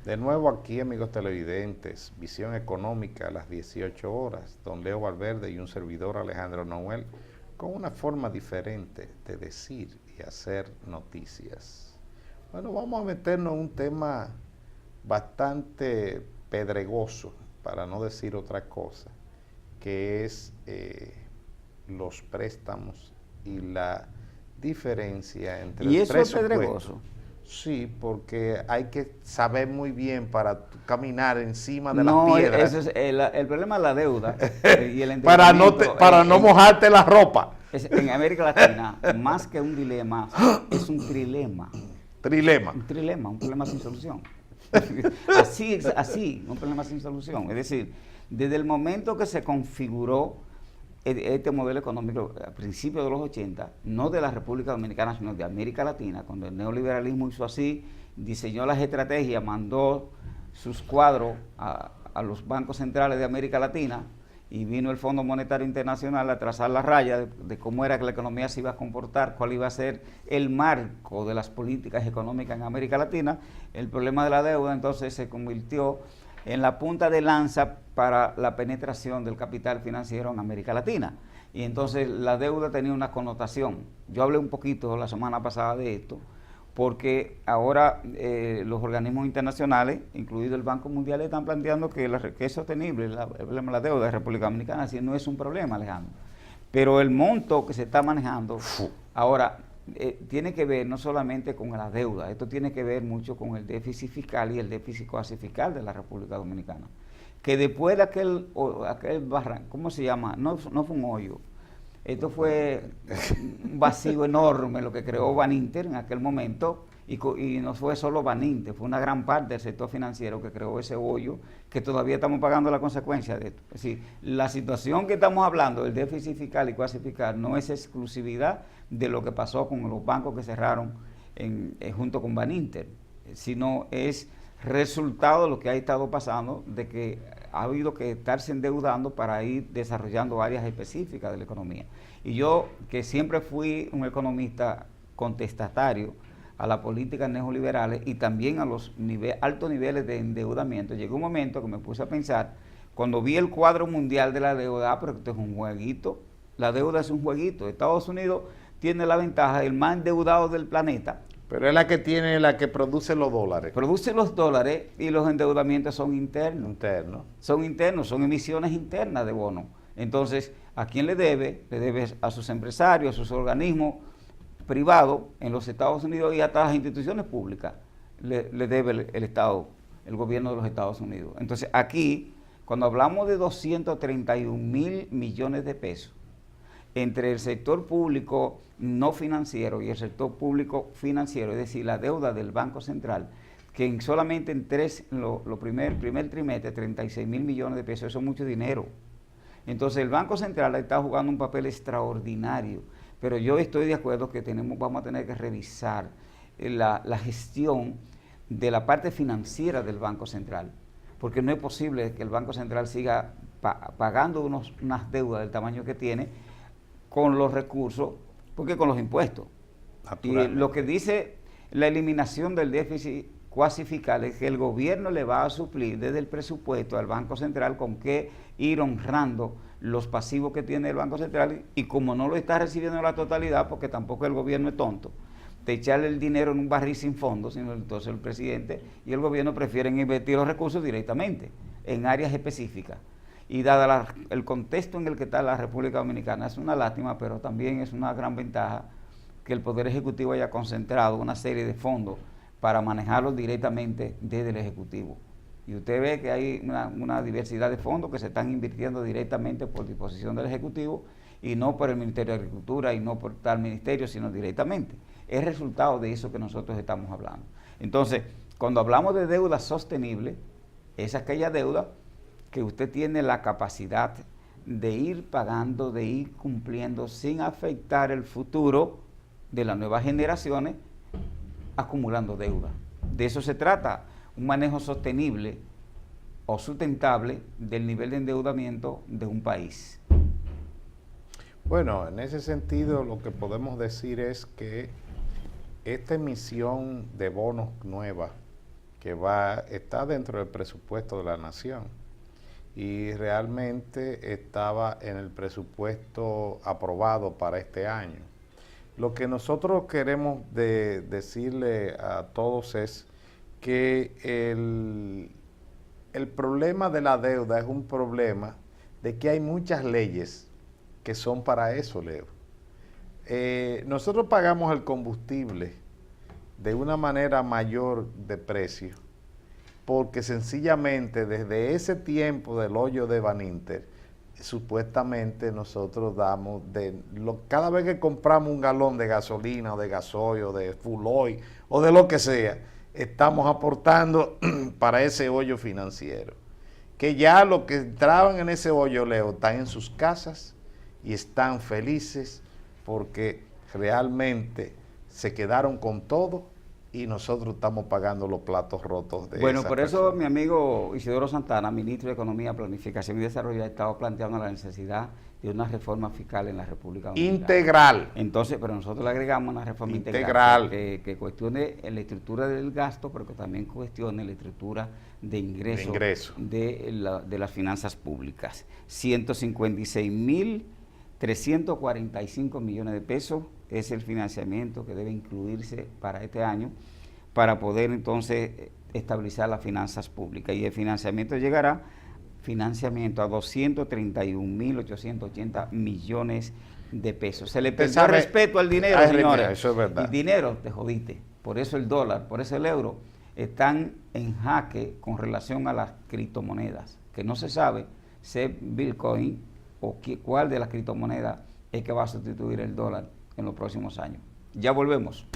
De nuevo aquí, amigos televidentes, Visión Económica a las 18 horas, don Leo Valverde y un servidor Alejandro Noel, con una forma diferente de decir y hacer noticias. Bueno, vamos a meternos en un tema bastante pedregoso, para no decir otra cosa, que es los préstamos y la diferencia entre ¿Y el eso es presupuesto. pedregoso? Sí, porque hay que saber muy bien para caminar encima de las No, piedras. eso es el problema de la deuda y el para no, endeudamiento para no mojarte la ropa. en América Latina, más que un dilema, es un trilema. Trilema. Un trilema, un problema sin solución. Así, un problema sin solución. Es decir, desde el momento que se configuró este modelo económico a principios de los 80, no de la República Dominicana, sino de América Latina, cuando el neoliberalismo hizo así, diseñó las estrategias, mandó sus cuadros a los bancos centrales de América Latina, y vino el Fondo Monetario Internacional a trazar la raya de cómo era que la economía se iba a comportar, cuál iba a ser el marco de las políticas económicas en América Latina. El problema de la deuda entonces se convirtió en la punta de lanza para la penetración del capital financiero en América Latina. Y entonces la deuda tenía una connotación. Yo hablé un poquito la semana pasada de esto, porque ahora los organismos internacionales, incluido el Banco Mundial, están planteando que es sostenible el problema de la deuda de la República Dominicana, así no es un problema, Alejandro. Pero el monto que se está manejando ahora tiene que ver no solamente con la deuda, esto tiene que ver mucho con el déficit fiscal y el déficit cuasi fiscal de la República Dominicana. Que después de aquel barranco, ¿cómo se llama? No fue un hoyo. Esto fue un vacío enorme lo que creó Baninter en aquel momento, y no fue solo Baninter, fue una gran parte del sector financiero que creó ese hoyo, que todavía estamos pagando la consecuencia de esto. Es decir, la situación que estamos hablando del déficit fiscal y cuasi fiscal no es exclusividad de lo que pasó con los bancos que cerraron junto con Baninter, sino es resultado de lo que ha estado pasando, de que ha habido que estarse endeudando para ir desarrollando áreas específicas de la economía. Y yo, que siempre fui un economista contestatario a las políticas neoliberales y también a los altos niveles de endeudamiento, llegó un momento que me puse a pensar, cuando vi el cuadro mundial de la deuda, pero esto es un jueguito, la deuda es un jueguito. Estados Unidos tiene la ventaja del más endeudado del planeta. Pero es la que produce los dólares. Produce los dólares y los endeudamientos son internos. Son internos, son emisiones internas de bonos. Entonces, ¿a quién le debe? Le debe a sus empresarios, a sus organismos privados en los Estados Unidos y hasta las instituciones públicas. Le debe el Estado, el gobierno de los Estados Unidos. Entonces, aquí, cuando hablamos de 231,000 millones de pesos, entre el sector público no financiero y el sector público financiero, es decir, la deuda del Banco Central, que solamente en primer trimestre, 36,000 millones de pesos, eso es mucho dinero. Entonces el Banco Central está jugando un papel extraordinario, pero yo estoy de acuerdo que vamos a tener que revisar la gestión de la parte financiera del Banco Central, porque no es posible que el Banco Central siga pagando unas deudas del tamaño que tiene, con los recursos, porque con los impuestos. Y lo que dice la eliminación del déficit cuasi fiscal es que el gobierno le va a suplir desde el presupuesto al Banco Central con que ir honrando los pasivos que tiene el Banco Central, y como no lo está recibiendo en la totalidad, porque tampoco el gobierno es tonto, de echarle el dinero en un barril sin fondo, sino entonces el presidente y el gobierno prefieren invertir los recursos directamente en áreas específicas. Y dada el contexto en el que está la República Dominicana, es una lástima, pero también es una gran ventaja que el Poder Ejecutivo haya concentrado una serie de fondos para manejarlos directamente desde el Ejecutivo. Y usted ve que hay una diversidad de fondos que se están invirtiendo directamente por disposición del Ejecutivo y no por el Ministerio de Agricultura y no por tal ministerio, sino directamente. Es resultado de eso que nosotros estamos hablando. Entonces, cuando hablamos de deuda sostenible, es aquella deuda que usted tiene la capacidad de ir pagando, de ir cumpliendo sin afectar el futuro de las nuevas generaciones, acumulando deuda. De eso se trata, un manejo sostenible o sustentable del nivel de endeudamiento de un país. Bueno, en ese sentido lo que podemos decir es que esta emisión de bonos nueva que está dentro del presupuesto de la nación y realmente estaba en el presupuesto aprobado para este año. Lo que nosotros queremos decirle a todos es que el problema de la deuda es un problema de que hay muchas leyes que son para eso, Leo. Nosotros pagamos el combustible de una manera mayor de precio porque sencillamente desde ese tiempo del hoyo de Baninter, supuestamente nosotros damos, cada vez que compramos un galón de gasolina o de gasoil o de full oil o de lo que sea, estamos aportando para ese hoyo financiero. Que ya los que entraban en ese hoyo, Leo, están en sus casas y están felices porque realmente se quedaron con todo y nosotros estamos pagando los platos rotos de Bueno, esa por eso persona. mi amigo Isidoro Santana, ministro de Economía, Planificación y Desarrollo, ha estado planteando la necesidad de una reforma fiscal en la República Dominicana. Integral. Entonces, pero nosotros le agregamos una reforma Integral. que cuestione la estructura del gasto, pero que también cuestione la estructura de ingreso, de las finanzas públicas. 156.345 millones de pesos es el financiamiento que debe incluirse para este año para poder entonces estabilizar las finanzas públicas. Y el financiamiento llegará a 231.880 millones de pesos. Se le perdió respeto al dinero, señores. Eso es verdad. El dinero, te jodiste. Por eso el dólar, por eso el euro, están en jaque con relación a las criptomonedas, que no se sabe si es Bitcoin o cuál de las criptomonedas es que va a sustituir el dólar en los próximos años. Ya volvemos.